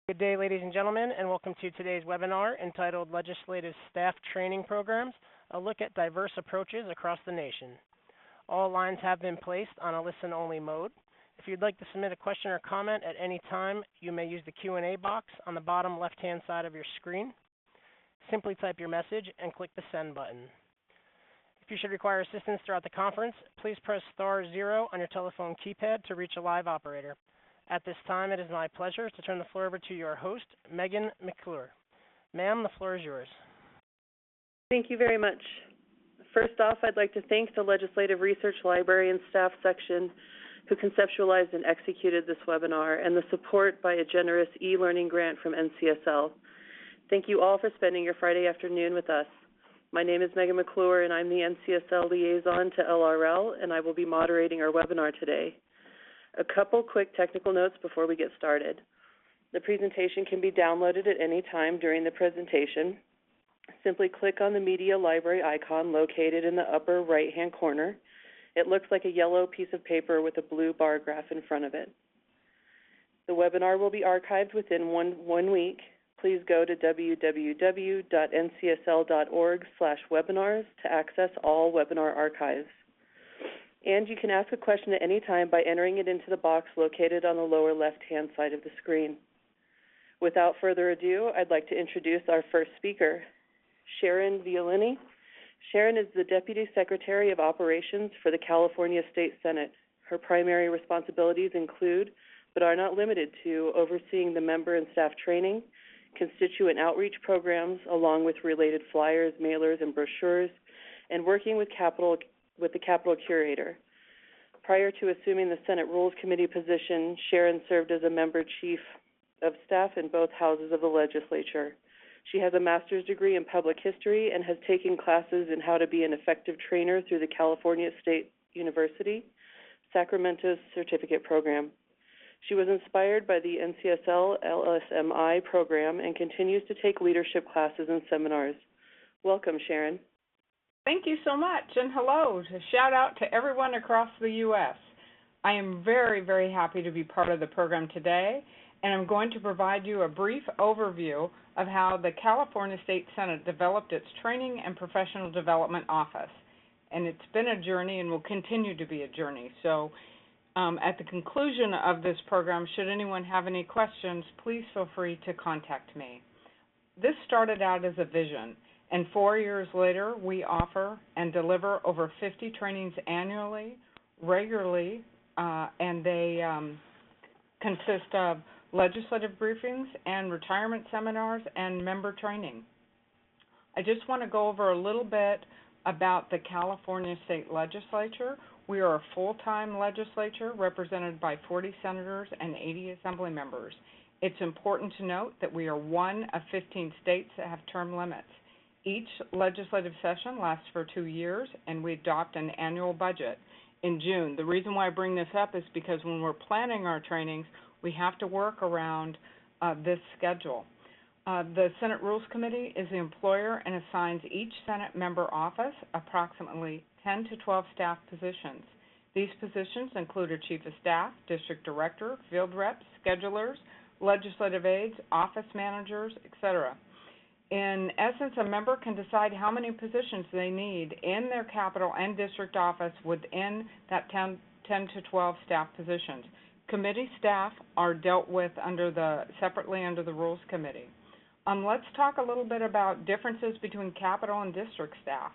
Good day, ladies and gentlemen, and welcome to today's webinar entitled Legislative Staff Training Programs, a look at diverse approaches across the nation. All lines have been placed on a listen-only mode. If you'd like to submit a question or comment at any time, you may use the Q&A box on the bottom left-hand side of your screen. Simply type your message and click the send button. If you should require assistance throughout the conference, please press *0 on your telephone keypad to reach a live operator. At this time, it is my pleasure to turn the floor over to your host, Megan McClure. Ma'am, the floor is yours. Thank you very much. First off, I'd like to thank the Legislative Research Library and Staff section who conceptualized and executed this webinar and the support by a generous e-learning grant from NCSL. Thank you all for spending your Friday afternoon with us. My name is Megan McClure, and I'm the NCSL liaison to LRL, and I will be moderating our webinar today. A couple quick technical notes before we get started. The presentation can be downloaded at any time during the presentation. Simply click on the Media Library icon located in the upper right-hand corner. It looks like a yellow piece of paper with a blue bar graph in front of it. The webinar will be archived within one week. Please go to www.ncsl.org/webinars to access all webinar archives. And you can ask a question at any time by entering it into the box located on the lower left-hand side of the screen. Without further ado, I'd like to introduce our first speaker, Sharon Violini. Sharon is the Deputy Secretary of Operations for the California State Senate. Her primary responsibilities include, but are not limited to, overseeing the member and staff training, constituent outreach programs, along with related flyers, mailers, and brochures, and working with the Capitol Curator. Prior to assuming the Senate Rules Committee position, Sharon served as a member chief of staff in both houses of the legislature. She has a master's degree in public history and has taken classes in how to be an effective trainer through the California State University, Sacramento's certificate program. She was inspired by the NCSL LSMI program and continues to take leadership classes and seminars. Welcome, Sharon. Thank you so much, and hello. A shout out to everyone across the U.S. I am very, very happy to be part of the program today, and I'm going to provide you a brief overview of how the California State Senate developed its Training and Professional Development Office. And it's been a journey and will continue to be a journey. So at the conclusion of this program, should anyone have any questions, please feel free to contact me. This started out as a vision. And 4 years later, we offer and deliver over 50 trainings annually, regularly, and they consist of legislative briefings and retirement seminars and member training. I just want to go over a little bit about the California State Legislature. We are a full-time legislature represented by 40 senators and 80 assembly members. It's important to note that we are one of 15 states that have term limits. Each legislative session lasts for 2 years, and we adopt an annual budget in June. The reason why I bring this up is because when we're planning our trainings, we have to work around this schedule. The Senate Rules Committee is the employer and assigns each Senate member office approximately 10 to 12 staff positions. These positions include a chief of staff, district director, field reps, schedulers, legislative aides, office managers, etc. In essence, a member can decide how many positions they need in their capital and district office within that 10 to 12 staff positions. Committee staff are dealt with separately under the Rules Committee. Let's talk a little bit about differences between capital and district staff.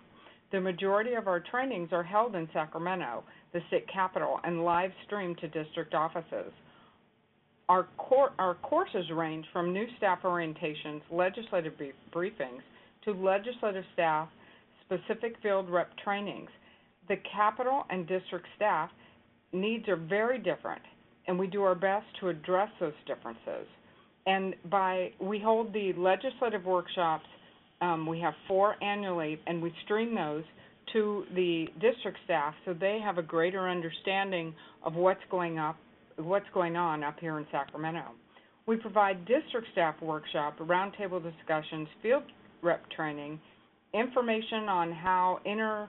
The majority of our trainings are held in Sacramento, the state capital, and live streamed to district offices. Our courses range from new staff orientations, legislative briefings, to legislative staff specific field rep trainings. The capital and district staff needs are very different, and we do our best to address those differences. And we hold the legislative workshops, we have 4 annually, and we stream those to the district staff so they have a greater understanding of what's going on up here in Sacramento. We provide district staff workshop, roundtable discussions, field rep training, information on how to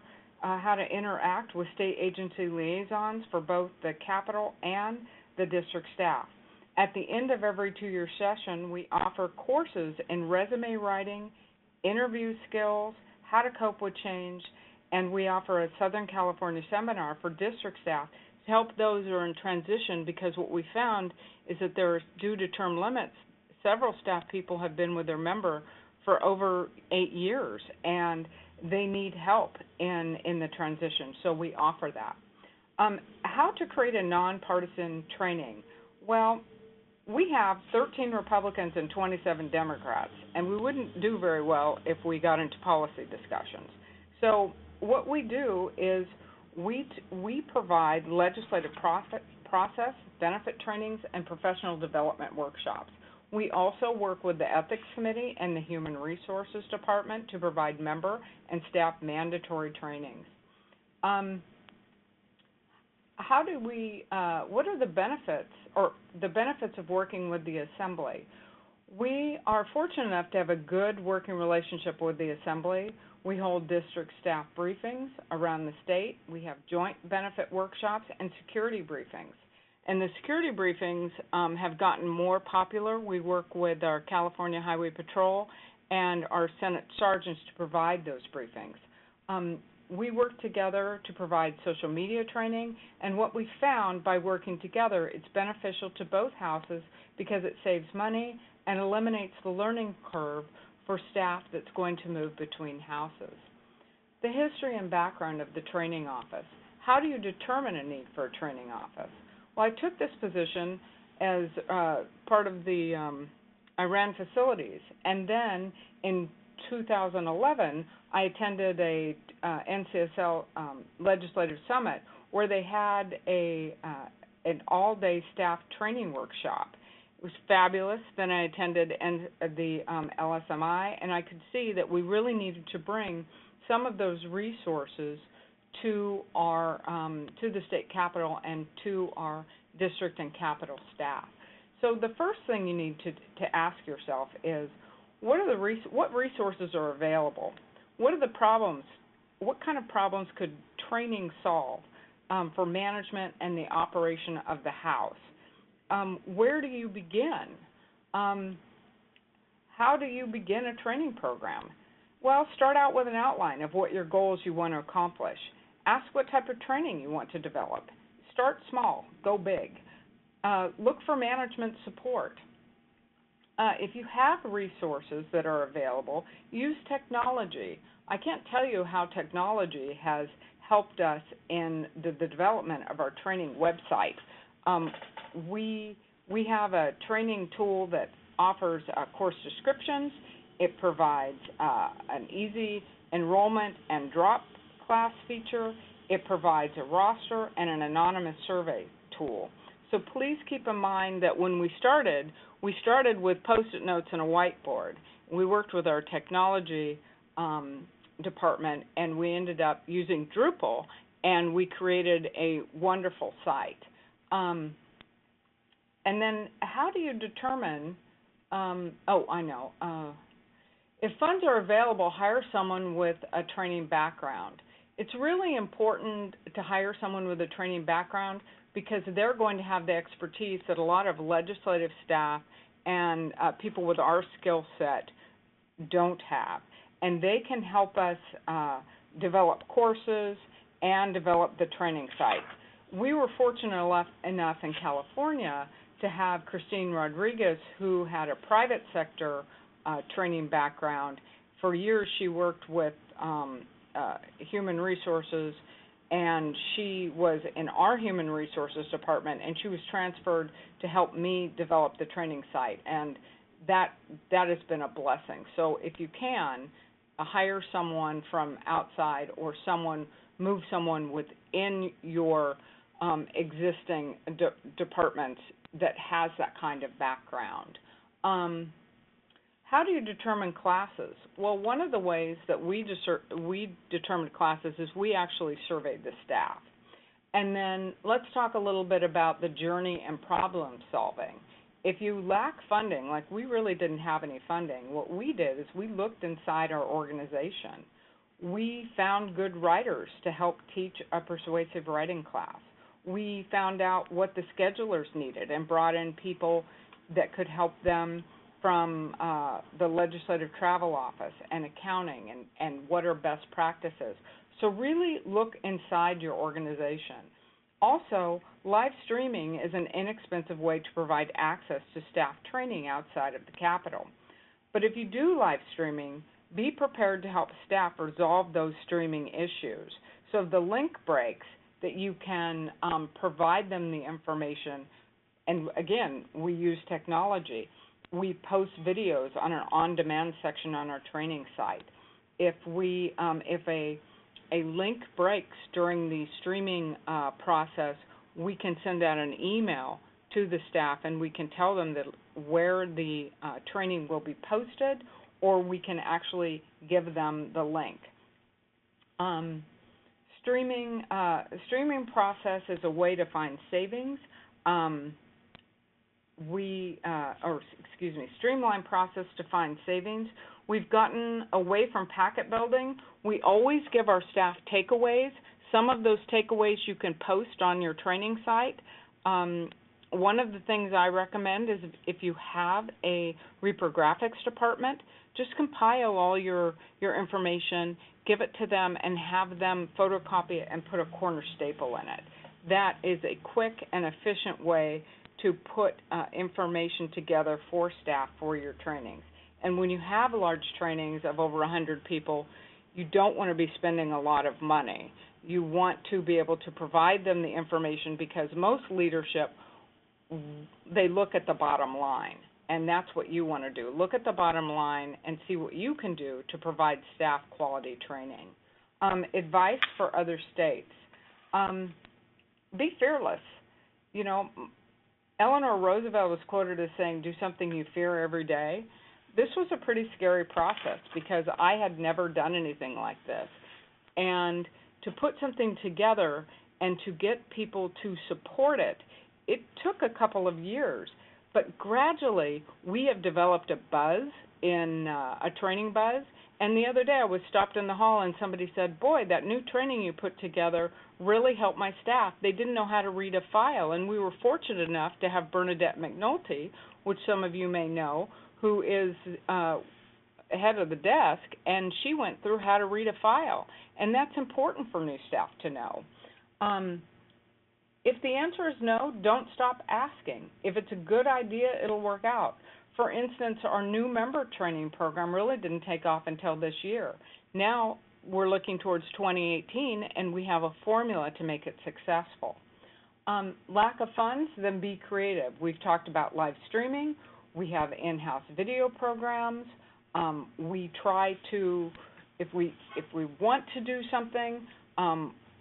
interact with state agency liaisons for both the capital and the district staff. At the end of every 2-year session, we offer courses in resume writing, interview skills, how to cope with change, and we offer a Southern California seminar for district staff to help those who are in transition, because what we found is that there are, due to term limits, several staff people have been with their member for over 8 years, and they need help in the transition, so we offer that. How to create a nonpartisan training? Well, we have 13 Republicans and 27 Democrats, and we wouldn't do very well if we got into policy discussions. So what we do is we provide legislative process, benefit trainings, and professional development workshops. We also work with the Ethics Committee and the Human Resources Department to provide member and staff mandatory trainings. What are the benefits, or the benefits of working with the Assembly? We are fortunate enough to have a good working relationship with the Assembly. We hold district staff briefings around the state. We have joint benefit workshops and security briefings. And the security briefings have gotten more popular. We work with our California Highway Patrol and our Senate sergeants to provide those briefings. We work together to provide social media training, and what we found by working together, it's beneficial to both houses because it saves money and eliminates the learning curve for staff that's going to move between houses. The history and background of the training office. How do you determine a need for a training office? Well, I took this position as part of the, I ran facilities, and then in 2011, I attended a NCSL Legislative Summit where they had an all-day staff training workshop. It was fabulous. Then I attended the LSMI, and I could see that we really needed to bring some of those resources to our to the state capitol and to our district and capital staff. So the first thing you need to ask yourself is, what resources are available? What are the problems? What kind of problems could training solve for management and the operation of the House? Where do you begin? How do you begin a training program? Well, start out with an outline of what your goals you want to accomplish. Ask what type of training you want to develop. Start small, go big. Look for management support. If you have resources that are available, use technology. I can't tell you how technology has helped us in the development of our training website. We have a training tool that offers course descriptions. It provides an easy enrollment and drop class feature. It provides a roster and an anonymous survey tool. So please keep in mind that when we started with Post-it notes and a whiteboard. We worked with our technology department, and we ended up using Drupal, and we created a wonderful site. And then how do you determine, if funds are available, hire someone with a training background. It's really important to hire someone with a training background because they're going to have the expertise that a lot of legislative staff and people with our skill set don't have. And they can help us develop courses and develop the training sites. We were fortunate enough in California to have Christine Rodriguez, who had a private sector training background. For years she worked with human resources, and she was in our human resources department, and she was transferred to help me develop the training site, and that has been a blessing. So if you can, hire someone from outside or move someone within your existing department that has that kind of background. How do you determine classes? Well, one of the ways that we determined classes is we actually surveyed the staff. And then let's talk a little bit about the journey and problem solving. If you lack funding, like we really didn't have any funding, what we did is we looked inside our organization. We found good writers to help teach a persuasive writing class. We found out what the schedulers needed and brought in people that could help them from the Legislative Travel Office and accounting and what are best practices. So really look inside your organization. Also, live streaming is an inexpensive way to provide access to staff training outside of the Capitol. But if you do live streaming, be prepared to help staff resolve those streaming issues. So if the link breaks, that you can provide them the information. And again, we use technology. We post videos on an on-demand section on our training site. If a link breaks during the streaming process, we can send out an email to the staff and we can tell them that where the training will be posted, or we can actually give them the link. Streaming process is a way to find savings. Streamline process to find savings. We've gotten away from packet building. We always give our staff takeaways. Some of those takeaways you can post on your training site. One of the things I recommend is if you have a reprographics department, just compile all your information, give it to them, and have them photocopy it and put a corner staple in it. That is a quick and efficient way to put information together for staff for your trainings. And when you have large trainings of over 100 people, you don't want to be spending a lot of money. You want to be able to provide them the information because most leadership, they look at the bottom line, and that's what you want to do. Look at the bottom line and see what you can do to provide staff quality training. Advice for other states. Be fearless. You know, Eleanor Roosevelt was quoted as saying, do something you fear every day. This was a pretty scary process because I had never done anything like this. And to put something together and to get people to support it, it took a couple of years. But gradually, we have developed a buzz, a training buzz. And the other day, I was stopped in the hall and somebody said, boy, that new training you put together really helped my staff. They didn't know how to read a file. And we were fortunate enough to have Bernadette McNulty, which some of you may know, who is head of the desk, and she went through how to read a file. And that's important for new staff to know. If the answer is no, don't stop asking. If it's a good idea, it'll work out. For instance, our new member training program really didn't take off until this year. Now we're looking towards 2018, and we have a formula to make it successful. Lack of funds, then be creative. We've talked about live streaming. We have in-house video programs. We try to, if we want to do something,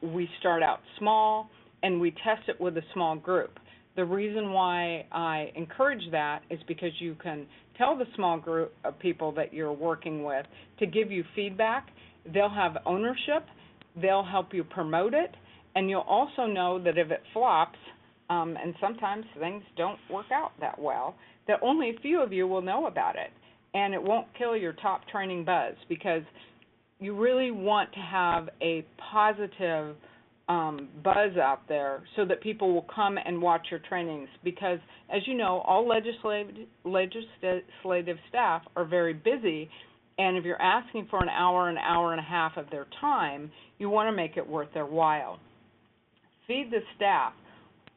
we start out small and we test it with a small group. The reason why I encourage that is because you can tell the small group of people that you're working with to give you feedback. They'll have ownership. They'll help you promote it. And you'll also know that if it flops, and sometimes things don't work out that well, that only a few of you will know about it. And it won't kill your top training buzz because you really want to have a positive buzz out there so that people will come and watch your trainings because, as you know, all legislative staff are very busy, and if you're asking for an hour and a half of their time, you want to make it worth their while. Feed the staff.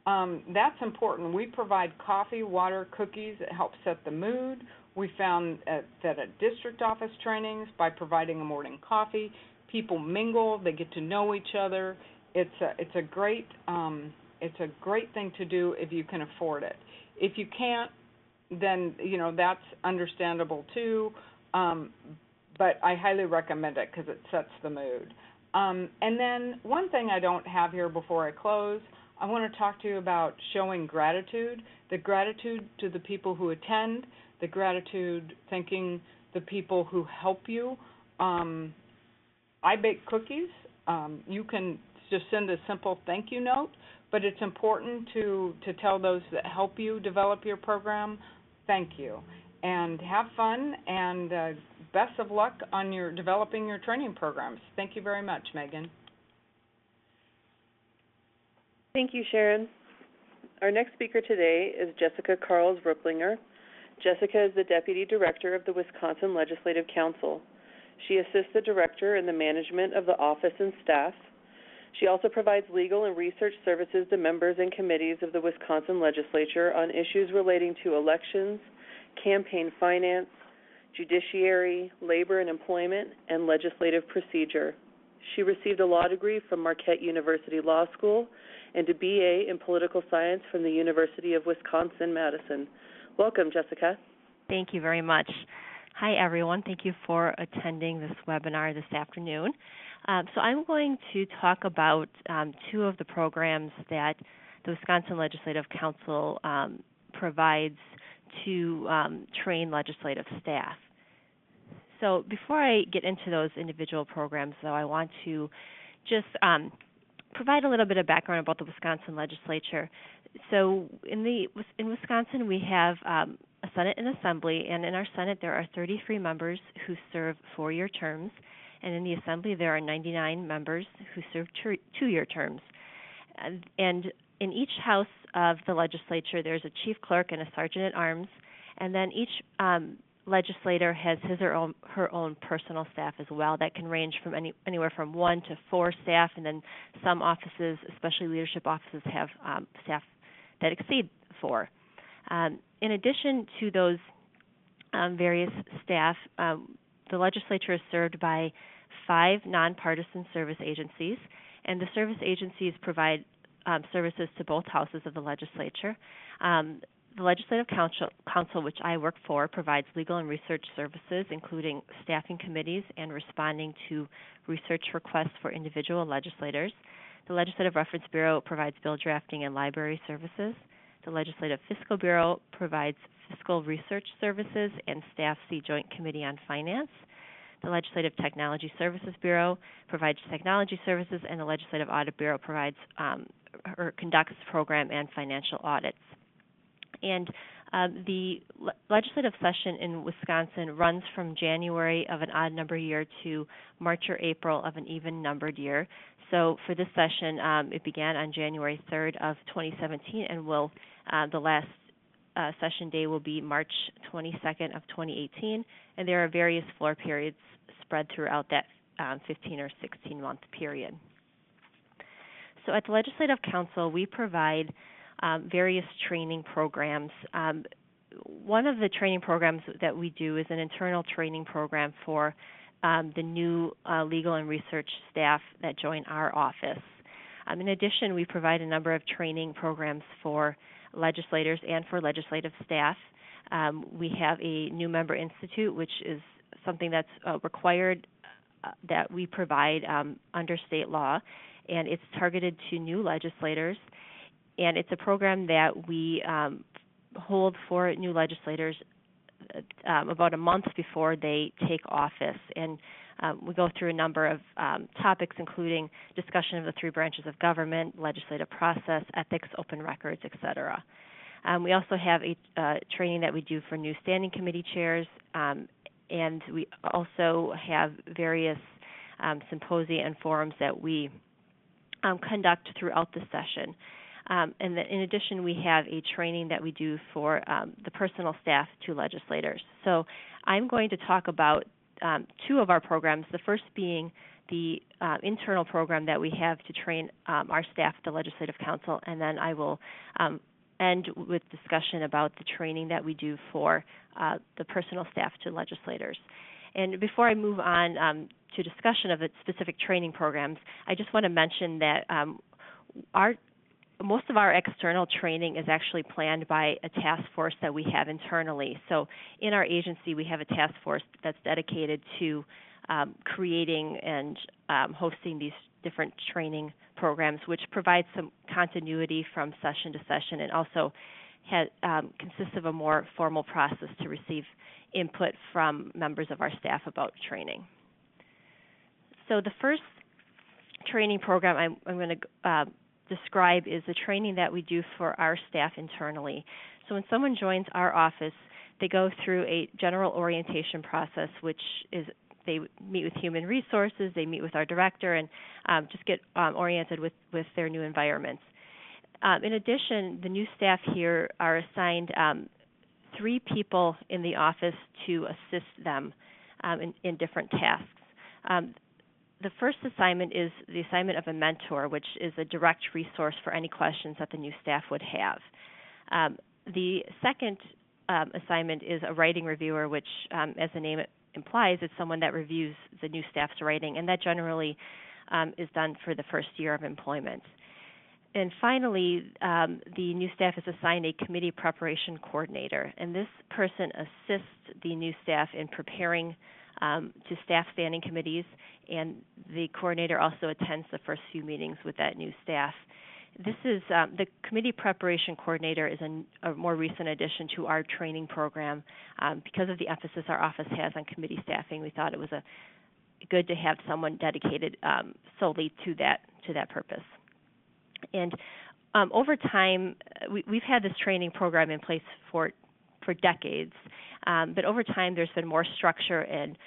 That's important. We provide coffee, water, cookies. It helps set the mood. We found that at district office trainings, by providing a morning coffee, people mingle. They get to know each other. It's a great thing to do if you can afford it. If you can't, then that's understandable too. But I highly recommend it because it sets the mood. And then one thing I don't have here before I close, I want to talk to you about showing gratitude. The gratitude to the people who attend, the gratitude thanking the people who help you. I bake cookies. You can just send a simple thank you note, but it's important to tell those that help you develop your program, thank you. And have fun, and best of luck on developing your training programs. Thank you very much, Megan. Thank you, Sharon. Our next speaker today is Jessica Karls-Rupplinger. Jessica is the Deputy Director of the Wisconsin Legislative Council. She assists the Director in the management of the office and staff. She also provides legal and research services to members and committees of the Wisconsin Legislature on issues relating to elections, campaign finance, judiciary, labor and employment, and legislative procedure. She received a law degree from Marquette University Law School and a BA in political science from the University of Wisconsin-Madison. Welcome, Jessica. Thank you very much. Hi, everyone. Thank you for attending this webinar this afternoon. So I'm going to talk about two of the programs that the Wisconsin Legislative Council provides to train legislative staff. So before I get into those individual programs, though, I want to just provide a little bit of background about the Wisconsin Legislature. So in Wisconsin, we have a Senate and Assembly, and in our Senate there are 33 members who serve 4-year terms, and in the Assembly there are 99 members who serve 2-year terms. And in each house of the legislature there's a chief clerk and a sergeant-at-arms, and then each legislator has his or her own personal staff as well. That can range from anywhere from 1 to 4 staff, and then some offices, especially leadership offices, have staff that exceed 4. In addition to those various staff, the legislature is served by 5 nonpartisan service agencies, and the service agencies provide services to both houses of the legislature. The Legislative Council, which I work for, provides legal and research services, including staffing committees and responding to research requests for individual legislators. The Legislative Reference Bureau provides bill drafting and library services. The Legislative Fiscal Bureau provides fiscal research services, and staffs the Joint Committee on Finance. The Legislative Technology Services Bureau provides technology services, and the Legislative Audit Bureau provides or conducts program and financial audits. And the legislative session in Wisconsin runs from January of an odd number year to March or April of an even numbered year. So for this session, it began on January 3rd of 2017, and the last session day will be March 22nd of 2018. And there are various floor periods spread throughout that 15 or 16-month period. So at the Legislative Council, we provide various training programs. One of the training programs that we do is an internal training program for the new legal and research staff that join our office. In addition, we provide a number of training programs for legislators and for legislative staff. We have a new member institute, which is something that's required that we provide under state law, and it's targeted to new legislators. And it's a program that we hold for new legislators about a month before they take office. And we go through a number of topics, including discussion of the 3 branches of government, legislative process, ethics, open records, etc. We also have a training that we do for new standing committee chairs, and we also have various symposia and forums that we conduct throughout the session. And then in addition, we have a training that we do for the personal staff to legislators. So I'm going to talk about 2 of our programs, the first being the internal program that we have to train our staff at the Legislative Council, and then I will end with discussion about the training that we do for the personal staff to legislators. And before I move on to discussion of the specific training programs, I just want to mention that most of our external training is actually planned by a task force that we have internally. So in our agency, we have a task force that's dedicated to creating and hosting these different training programs, which provides some continuity from session to session, and also consists of a more formal process to receive input from members of our staff about training. So the first training program I'm going to describe is the training that we do for our staff internally. So when someone joins our office, they go through a general orientation process, which is they meet with human resources, they meet with our director, and just get oriented with their new environments. In addition, the new staff here are assigned 3 people in the office to assist them in different tasks. The first assignment is the assignment of a mentor, which is a direct resource for any questions that the new staff would have. The second assignment is a writing reviewer, which, as the name implies, is someone that reviews the new staff's writing, and that generally is done for the first year of employment. And finally, the new staff is assigned a committee preparation coordinator, and this person assists the new staff in preparing to staff standing committees, and the coordinator also attends the first few meetings with that new staff. This is the committee preparation coordinator is a more recent addition to our training program. Because of the emphasis our office has on committee staffing, we thought it was good to have someone dedicated solely to that purpose. And over time, we've had this training program in place for decades, but over time there's been more structure and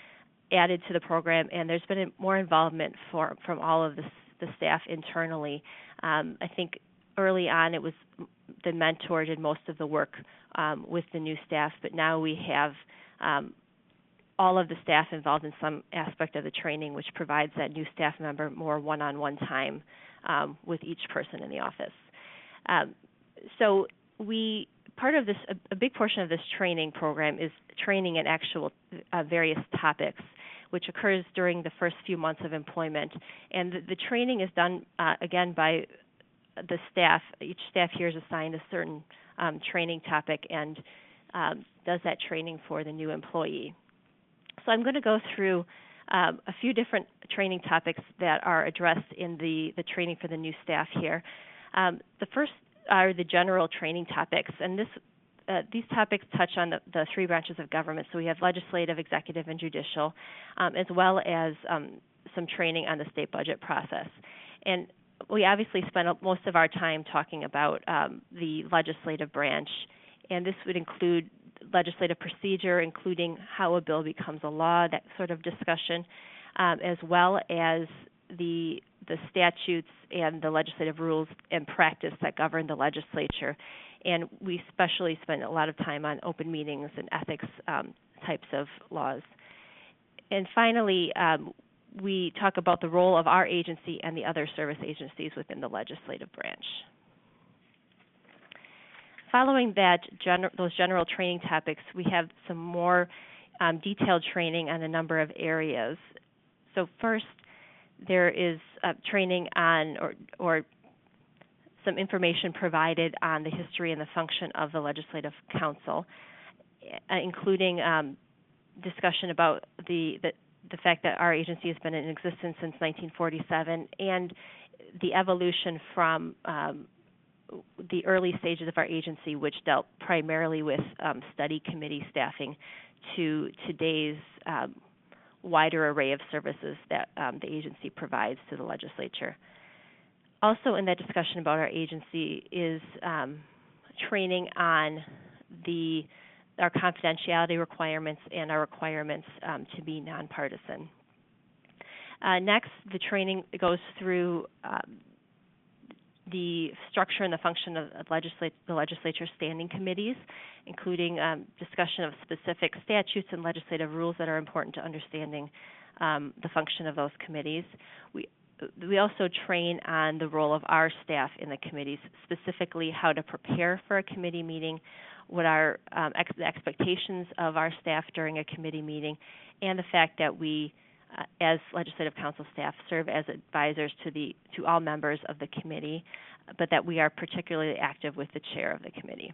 added to the program, and there's been more involvement from all of the staff internally. I think early on it was the mentor did most of the work with the new staff, but now we have all of the staff involved in some aspect of the training, which provides that new staff member more one-on-one time with each person in the office. So part of this, a big portion of this training program is training in actual various topics, which occurs during the first few months of employment. And the training is done, again, by the staff. Each staff here is assigned a certain training topic and does that training for the new employee. So I'm going to go through a few different training topics that are addressed in the training for the new staff here. The first are the general training topics, and these topics touch on the 3 branches of government. So we have legislative, executive, and judicial, as well as some training on the state budget process. And we obviously spend most of our time talking about the legislative branch, and this would include legislative procedure, including how a bill becomes a law, that sort of discussion, as well as the statutes and the legislative rules and practice that govern the legislature. And we especially spend a lot of time on open meetings and ethics types of laws. And finally, we talk about the role of our agency and the other service agencies within the legislative branch. Following those general training topics, we have some more detailed training on a number of areas. So first, there is training on or some information provided on the history and the function of the Legislative Council, including discussion about the fact that our agency has been in existence since 1947 and the evolution from the early stages of our agency, which dealt primarily with study committee staffing, to today's wider array of services that the agency provides to the legislature. Also in that discussion about our agency is training on our confidentiality requirements and our requirements to be nonpartisan. Next, the training goes through the structure and the function of the legislature standing committees, including discussion of specific statutes and legislative rules that are important to understanding the function of those committees. We also train on the role of our staff in the committees, specifically how to prepare for a committee meeting, what are the expectations of our staff during a committee meeting, and the fact that we, as Legislative Council staff, serve as advisors to all members of the committee, but that we are particularly active with the chair of the committee.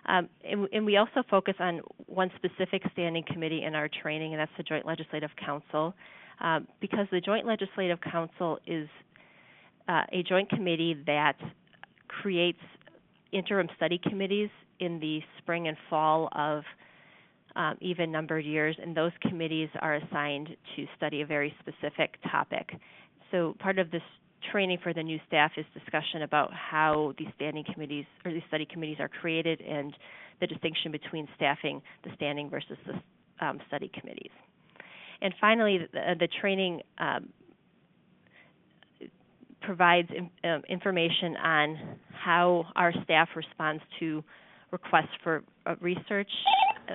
And we also focus on one specific standing committee in our training, and that's the Joint Legislative Council, because the Joint Legislative Council is a joint committee that creates interim study committees in the spring and fall of even-numbered years, and those committees are assigned to study a very specific topic. So part of this training for the new staff is discussion about how these standing committees or these study committees are created and the distinction between staffing the standing versus the study committees. And finally, the training provides information on how our staff responds to requests for research,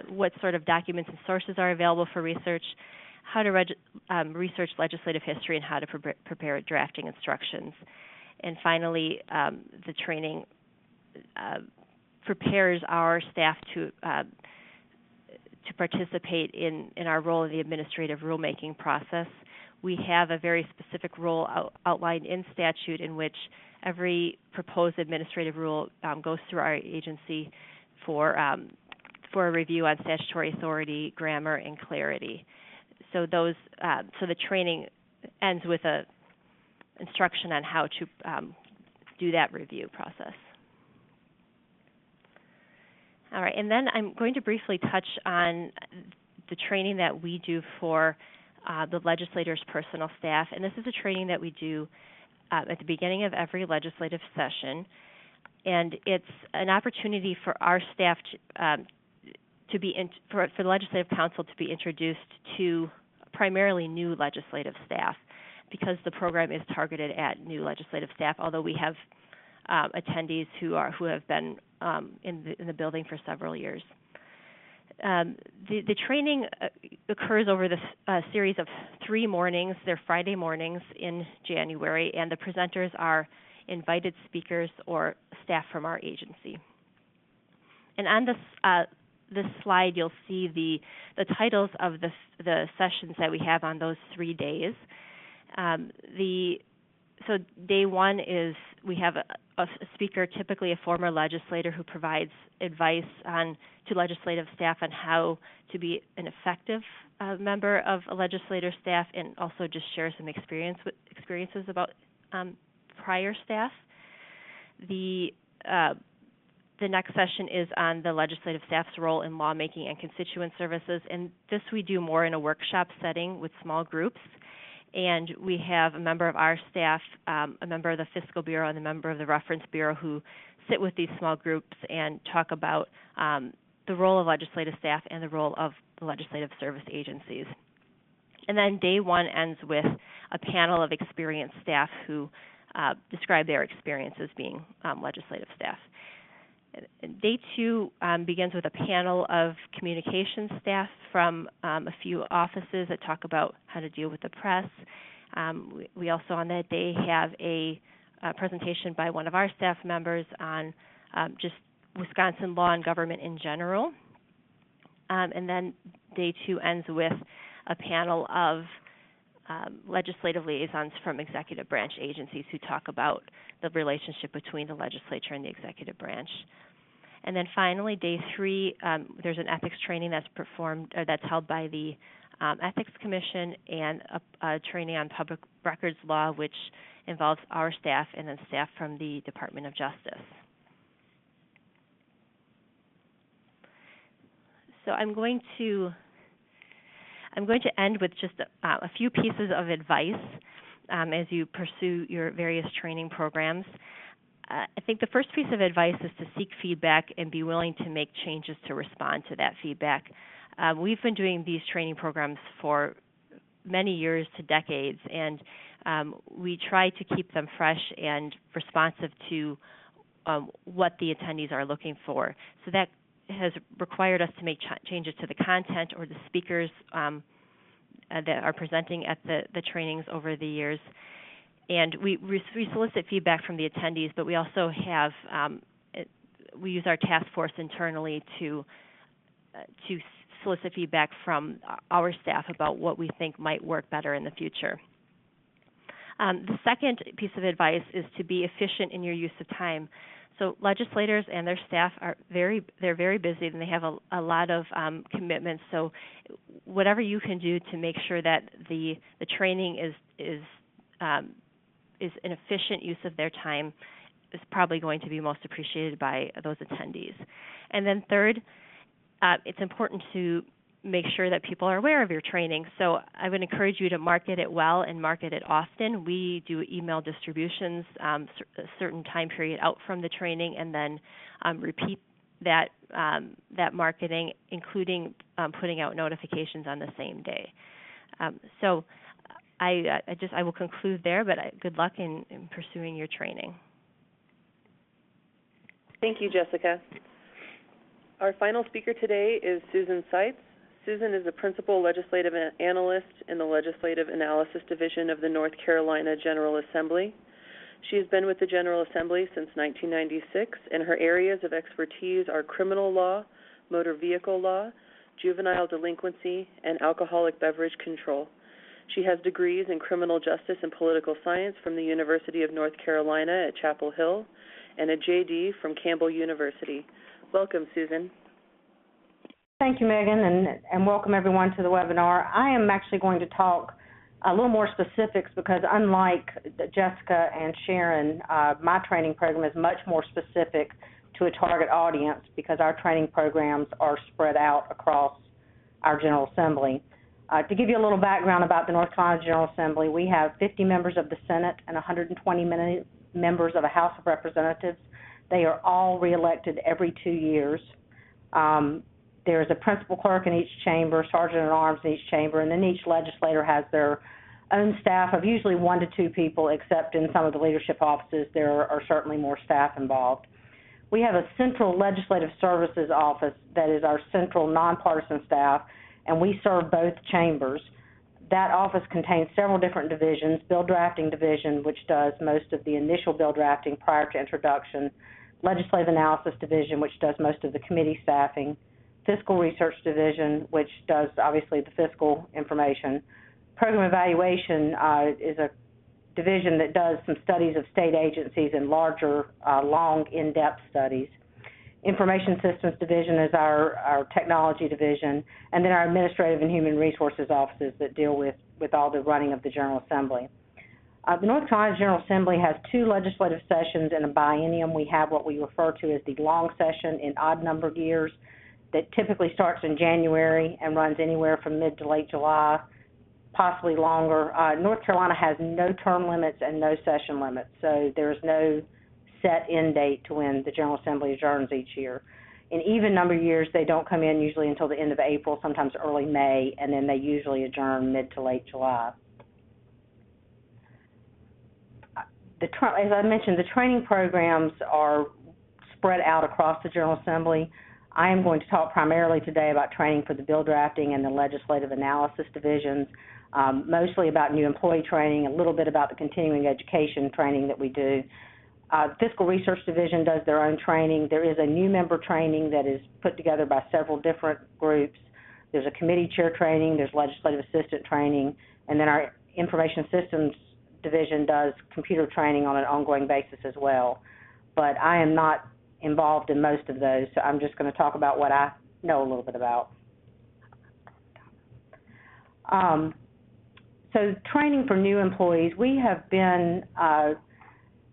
what sort of documents and sources are available for research, how to research legislative history, and how to prepare drafting instructions. And finally, the training prepares our staff to participate in our role in the administrative rulemaking process. We have a very specific role outlined in statute in which every proposed administrative rule goes through our agency for a review on statutory authority, grammar, and clarity. So so the training ends with a instruction on how to do that review process. All right, and then I'm going to briefly touch on the training that we do for the legislators' personal staff, and this is a training that we do at the beginning of every legislative session, and it's an opportunity for our staff for the Legislative Council to be introduced to primarily new legislative staff, because the program is targeted at new legislative staff, although we have attendees who have been in the building for several years. The training occurs over the series of 3 mornings. They're Friday mornings in January, and the presenters are invited speakers or staff from our agency. And on this slide, you'll see the titles of the sessions that we have on those 3 days. So day 1 is we have a speaker, typically a former legislator, who provides advice to legislative staff on how to be an effective member of a legislator staff, and also just share some experiences about prior staff. The next session is on the legislative staff's role in lawmaking and constituent services, and this we do more in a workshop setting with small groups. And we have a member of our staff, a member of the Fiscal Bureau, and a member of the Reference Bureau who sit with these small groups and talk about the role of legislative staff and the role of the legislative service agencies. And then day 1 ends with a panel of experienced staff who describe their experiences being legislative staff. Day 2 begins with a panel of communications staff from a few offices that talk about how to deal with the press. We also on that day have a presentation by one of our staff members on just Wisconsin law and government in general. And then day 2 ends with a panel of legislative liaisons from executive branch agencies who talk about the relationship between the legislature and the executive branch. And then finally, day 3, there's an ethics training that's held by the Ethics Commission, and a training on public records law, which involves our staff and then staff from the Department of Justice. So I'm going to end with just a few pieces of advice as you pursue your various training programs. I think the first piece of advice is to seek feedback and be willing to make changes to respond to that feedback. We've been doing these training programs for many years to decades, and we try to keep them fresh and responsive to what the attendees are looking for. So that has required us to make changes to the content or the speakers that are presenting at the trainings over the years. And we solicit feedback from the attendees, but we also have we use our task force internally to solicit feedback from our staff about what we think might work better in the future. The second piece of advice is to be efficient in your use of time. So legislators and their staff they're very busy, and they have a lot of commitments. So whatever you can do to make sure that the training is an efficient use of their time is probably going to be most appreciated by those attendees. And then third, it's important to make sure that people are aware of your training. So I would encourage you to market it well and market it often. We do email distributions a certain time period out from the training, and then repeat that marketing, including putting out notifications on the same day. So I will conclude there, but good luck in pursuing your training. Thank you, Jessica. Our final speaker today is Susan Seitz. Susan is a principal legislative analyst in the Legislative Analysis Division of the North Carolina General Assembly. She has been with the General Assembly since 1996, and her areas of expertise are criminal law, motor vehicle law, juvenile delinquency, and alcoholic beverage control. She has degrees in criminal justice and political science from the University of North Carolina at Chapel Hill and a JD from Campbell University. Welcome, Susan. Thank you, Megan, and welcome everyone to the webinar. I am actually going to talk a little more specifics because unlike Jessica and Sharon, my training program is much more specific to a target audience because our training programs are spread out across our General Assembly. To give you a little background about the North Carolina General Assembly, we have 50 members of the Senate and 120 members of the House of Representatives. They are all reelected every 2 years. There is a principal clerk in each chamber, sergeant-at-arms in each chamber, and then each legislator has their own staff of usually 1 to 2 people, except in some of the leadership offices there are certainly more staff involved. We have a central legislative services office that is our central nonpartisan staff, and we serve both chambers. That office contains several different divisions: bill drafting division, which does most of the initial bill drafting prior to introduction, legislative analysis division, which does most of the committee staffing, fiscal research division, which does obviously the fiscal information. Program evaluation is a division that does some studies of state agencies and larger, long, in-depth studies. Information Systems Division is our technology division, and then our Administrative and Human Resources offices that deal with all the running of the General Assembly. The North Carolina General Assembly has 2 legislative sessions in a biennium. We have what we refer to as the long session in odd-numbered years that typically starts in January and runs anywhere from mid to late July, possibly longer. North Carolina has no term limits and no session limits, so there's no set end date to when the General Assembly adjourns each year. In even number years, they don't come in usually until the end of April, sometimes early May, and then they usually adjourn mid to late July. As I mentioned, the training programs are spread out across the General Assembly. I am going to talk primarily today about training for the bill drafting and the legislative analysis divisions, mostly about new employee training, a little bit about the continuing education training that we do. Fiscal Research Division does their own training. There is a new member training that is put together by several different groups. There's a committee chair training, there's legislative assistant training, and then our Information Systems Division does computer training on an ongoing basis as well. But I am not involved in most of those, so I'm just going to talk about what I know a little bit about. So training for new employees, we have been,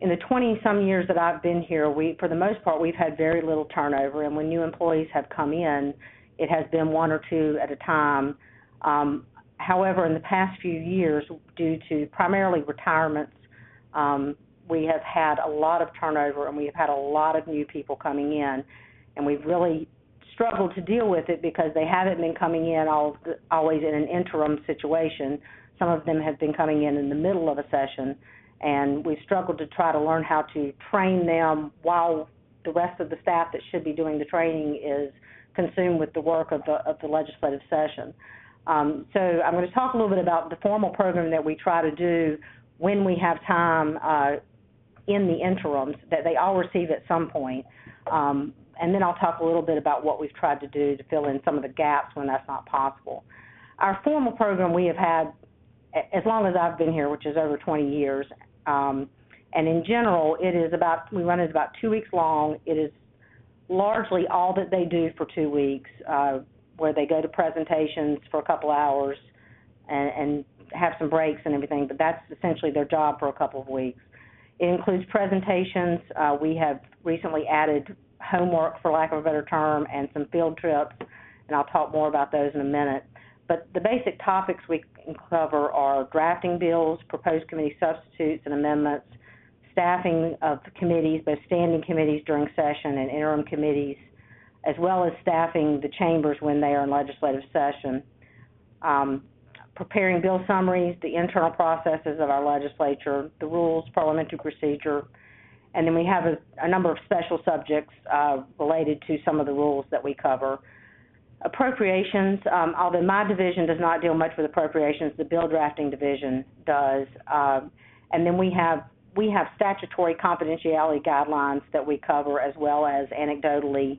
in the 20-some years that I've been here, for the most part, we've had very little turnover, and when new employees have come in, it has been 1 or 2 at a time. However, in the past few years, due to primarily retirements, we have had a lot of turnover, and we have had a lot of new people coming in, and we've really struggled to deal with it because they haven't been coming in always in an interim situation. Some of them have been coming in the middle of a session, and we've struggled to try to learn how to train them while the rest of the staff that should be doing the training is consumed with the work of the legislative session. So I'm going to talk a little bit about the formal program that we try to do when we have time in the interims that they all receive at some point. And then I'll talk a little bit about what we've tried to do to fill in some of the gaps when that's not possible. Our formal program we have had as long as I've been here, which is over 20 years. And in general, we run it about 2 weeks long. It is largely all that they do for 2 weeks, where they go to presentations for a couple hours and have some breaks and everything, but that's essentially their job for a couple of weeks. It includes presentations. We have recently added homework, for lack of a better term, and some field trips, and I'll talk more about those in a minute. But the basic topics we can cover are drafting bills, proposed committee substitutes and amendments, staffing of the committees, both standing committees during session and interim committees, as well as staffing the chambers when they are in legislative session. preparing bill summaries, the internal processes of our legislature, the rules, parliamentary procedure, and then we have a number of special subjects related to some of the rules that we cover. Appropriations, although my division does not deal much with appropriations, the bill drafting division does. And then we have statutory confidentiality guidelines that we cover, as well as anecdotally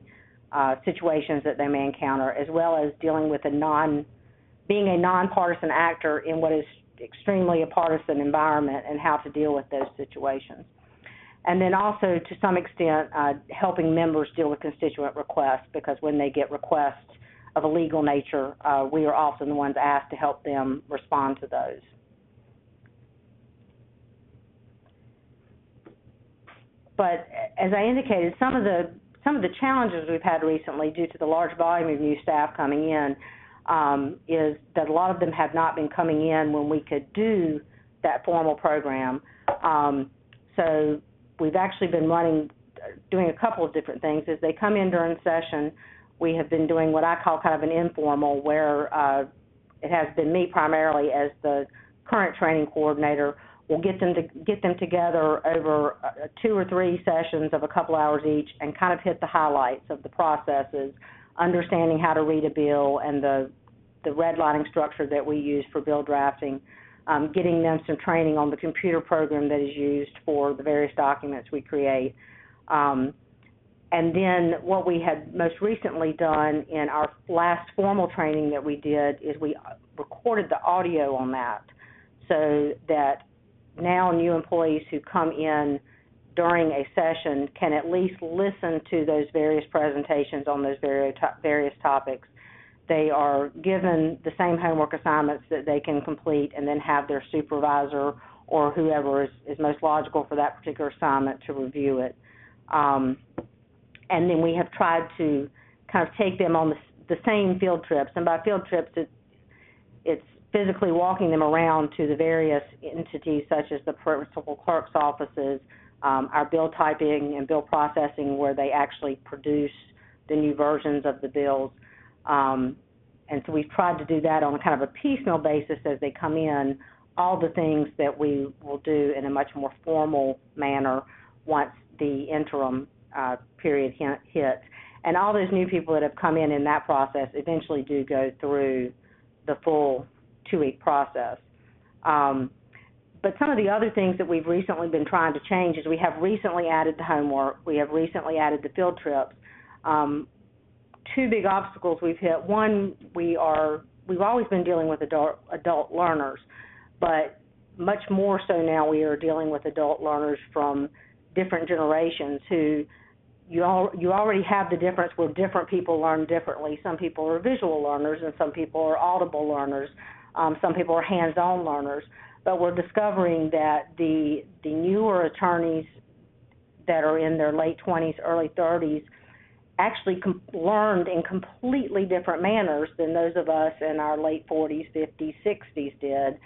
situations that they may encounter, as well as dealing with being a nonpartisan actor in what is extremely a partisan environment and how to deal with those situations. And then also, to some extent, helping members deal with constituent requests, because when they get requests of a legal nature, we are often the ones asked to help them respond to those. But as I indicated, some of the challenges we've had recently, due to the large volume of new staff coming in, is that a lot of them have not been coming in when we could do that formal program. So we've actually been doing a couple of different things. As they come in during session, we have been doing what I call kind of an informal, where it has been me primarily as the current training coordinator. We'll get them together over 2 or 3 sessions of a couple hours each and kind of hit the highlights of the processes, understanding how to read a bill and the redlining structure that we use for bill drafting, getting them some training on the computer program that is used for the various documents we create. And then what we had most recently done in our last formal training that we did is we recorded the audio on that, so that now new employees who come in during a session can at least listen to those various presentations on those various topics. They are given the same homework assignments that they can complete, and then have their supervisor or whoever is most logical for that particular assignment to review it. And then we have tried to kind of take them on the same field trips. And by field trips, it's physically walking them around to the various entities, such as the principal clerk's offices, our bill typing and bill processing, where they actually produce the new versions of the bills. And so we've tried to do that on a kind of a piecemeal basis as they come in, all the things that we will do in a much more formal manner once the interim period hits. And all those new people that have come in that process eventually do go through the full 2-week process. But some of the other things that we've recently been trying to change is we have recently added the homework. We have recently added the field trips. 2 big obstacles we've hit. One, we've always been dealing with adult learners, but much more so now we are dealing with adult learners from different generations who you already have the difference where different people learn differently. Some people are visual learners and some people are audible learners. Some people are hands-on learners. But we're discovering that the newer attorneys that are in their late 20s, early 30s actually learned in completely different manners than those of us in our late 40s, 50s, 60s did.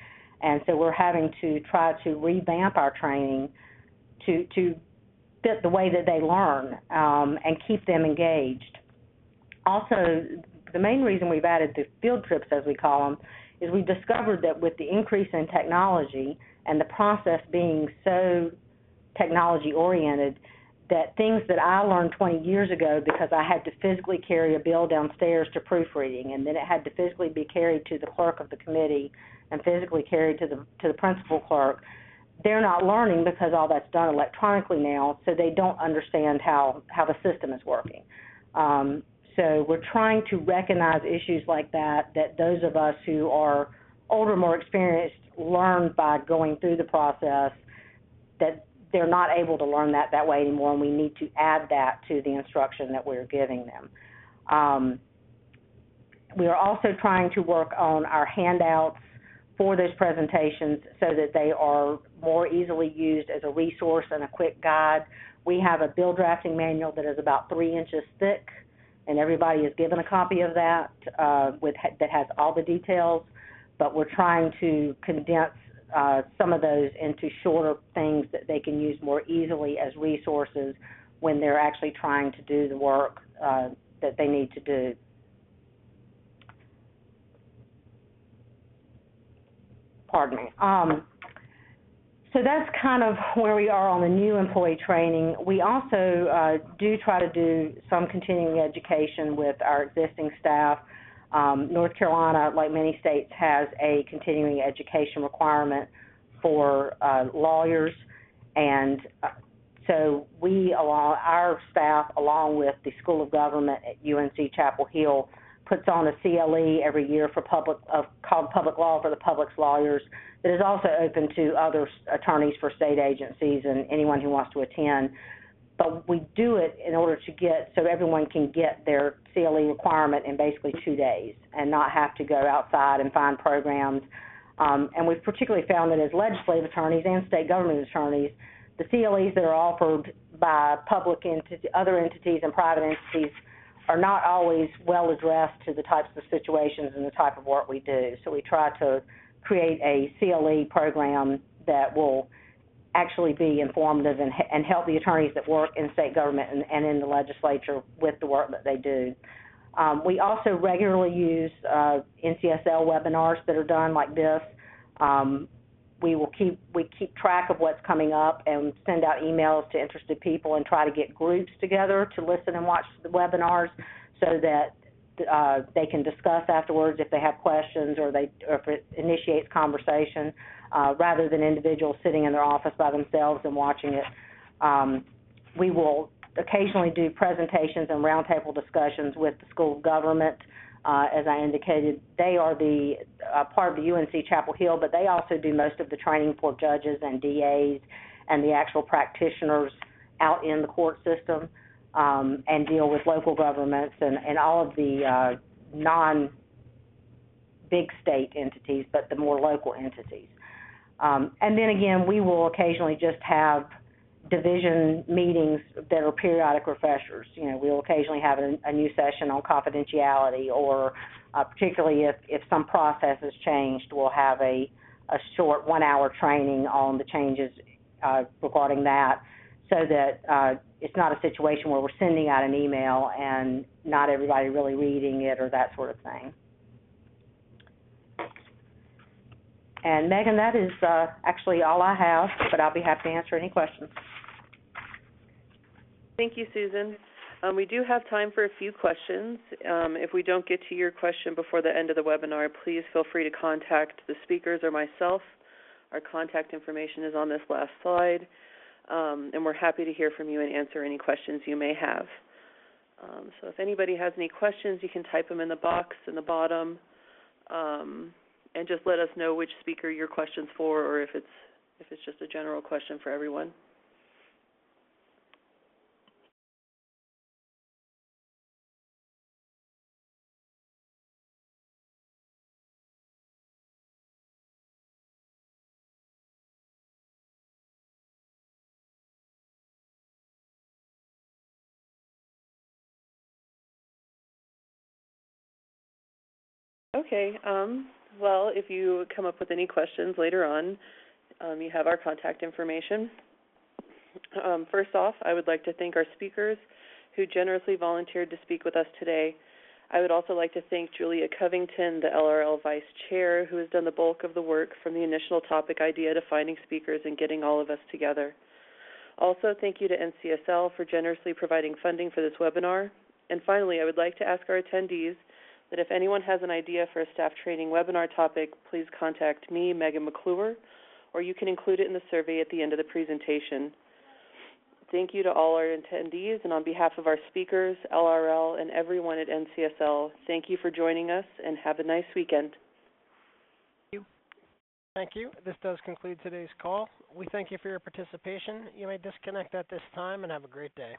And so we're having to try to revamp our training to fit the way that they learn and keep them engaged. Also, the main reason we've added the field trips, as we call them, is we discovered that with the increase in technology and the process being so technology-oriented, that things that I learned 20 years ago because I had to physically carry a bill downstairs to proofreading, and then it had to physically be carried to the clerk of the committee and physically carried to the principal clerk, they're not learning because all that's done electronically now, so they don't understand how the system is working. So we're trying to recognize issues like that those of us who are older, more experienced, learn by going through the process, that they're not able to learn that way anymore, and we need to add that to the instruction that we're giving them. We are also trying to work on our handouts for those presentations so that they are more easily used as a resource and a quick guide. We have a bill drafting manual that is about 3 inches thick, and everybody is given a copy of that that has all the details, but we're trying to condense some of those into shorter things that they can use more easily as resources when they're actually trying to do the work that they need to do. Pardon me. So that's kind of where we are on the new employee training. We also do try to do some continuing education with our existing staff. North Carolina, like many states, has a continuing education requirement for lawyers, and so our staff, along with the School of Government at UNC Chapel Hill, puts on a CLE every year for called Public Law for the Public's Lawyers, that is also open to other attorneys for state agencies and anyone who wants to attend. But we do it in order so everyone can get their CLE requirement in basically 2 days and not have to go outside and find programs. And we've particularly found that as legislative attorneys and state government attorneys, the CLEs that are offered by other entities and private entities are not always well addressed to the types of situations and the type of work we do. So we try to create a CLE program that will actually be informative and help the attorneys that work in state government and in the legislature with the work that they do. We also regularly use NCSL webinars that are done like this. We keep track of what's coming up and send out emails to interested people and try to get groups together to listen and watch the webinars so that they can discuss afterwards if they have questions or if it initiates conversation, rather than individuals sitting in their office by themselves and watching it. We will occasionally do presentations and roundtable discussions with the School of Government. As I indicated, they are the part of the UNC Chapel Hill, but they also do most of the training for judges and DAs and the actual practitioners out in the court system, and deal with local governments and all of the non-big state entities, but the more local entities. And then again, we will occasionally just have division meetings that are periodic refreshers. We'll occasionally have a new session on confidentiality, or particularly if some process has changed, we'll have a short 1-hour training on the changes regarding that, so that it's not a situation where we're sending out an email and not everybody really reading it or that sort of thing. And Megan, that is actually all I have, but I'll be happy to answer any questions. Thank you, Susan. We do have time for a few questions. If we don't get to your question before the end of the webinar, please feel free to contact the speakers or myself. Our contact information is on this last slide, and we're happy to hear from you and answer any questions you may have. So if anybody has any questions, you can type them in the box in the bottom, and just let us know which speaker your question's for, or if it's just a general question for everyone. Okay, well, if you come up with any questions later on, you have our contact information. First off, I would like to thank our speakers who generously volunteered to speak with us today. I would also like to thank Julia Covington, the LRL Vice Chair, who has done the bulk of the work from the initial topic idea to finding speakers and getting all of us together. Also, thank you to NCSL for generously providing funding for this webinar. And finally, I would like to ask our attendees that if anyone has an idea for a staff training webinar topic, please contact me, Megan McClure, or you can include it in the survey at the end of the presentation. Thank you to all our attendees, and on behalf of our speakers, LRL, and everyone at NCSL, thank you for joining us, and have a nice weekend. Thank you. This does conclude today's call. We thank you for your participation. You may disconnect at this time, and have a great day.